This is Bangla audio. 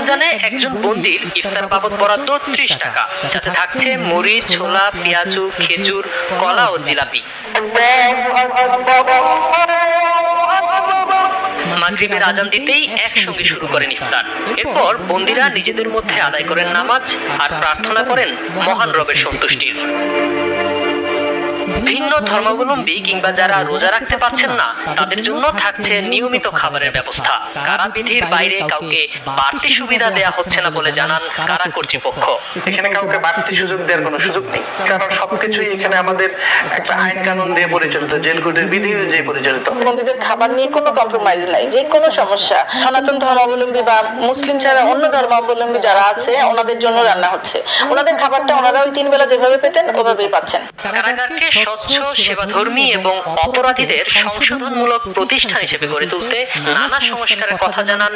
রমজানে একজন বন্দির ইফতার বাবদ বরাদ্দ ৩০ টাকা, যাতে থাকছে মুড়ি, ছোলা, পেঁয়াজু, খেজুর, কলা ও জিলাপি। মাগরিবের আজান দিতেই একসঙ্গে শুরু করেন ইফতার। এরপর বন্দিরা নিজেদের মধ্যে আদায় করেন নামাজ আর প্রার্থনা করেন মহান রবের সন্তুষ্টির। ভিন্ন ধর্মাবলম্বী কিংবা যারা রোজা রাখতে পারছেন না, তাদের জন্য থাকছে নিয়মিত খাবারের ব্যবস্থা। কারাবিধির বাইরে কাউকে বাড়তি সুবিধা দেয়া হচ্ছে না বলে জানান কারা কর্তৃপক্ষ। এখানে কাউকে বাড়তি সুযোগ দেওয়ার কোনো সুযোগ নেই, কারণ সবকিছুই এখানে আমাদের একটা আইন কানুন দিয়ে পরিচালিত, জেল কোডের বিধি দিয়ে পরিচালিত। বন্দীদের খাবার নিয়ে কোনো কম্প্রোমাইজ নাই। যে কোনো সমস্যা সনাতন ধর্মাবলম্বী বা মুসলিম ছাড়া অন্য ধর্মাবলম্বী যারা আছে ওনাদের জন্য রান্না হচ্ছে। ওনাদের খাবারটা ওনারা ওই 3 বেলা যেভাবে পেতেন ওভাবেই পাচ্ছেন। কারাগারকে স্বচ্ছ, সেবাধর্মী এবং অপরাধীদের সংশোধনমূলক প্রতিষ্ঠান হিসেবে গড়ে তুলতে নানা সংস্কারের কথা জানান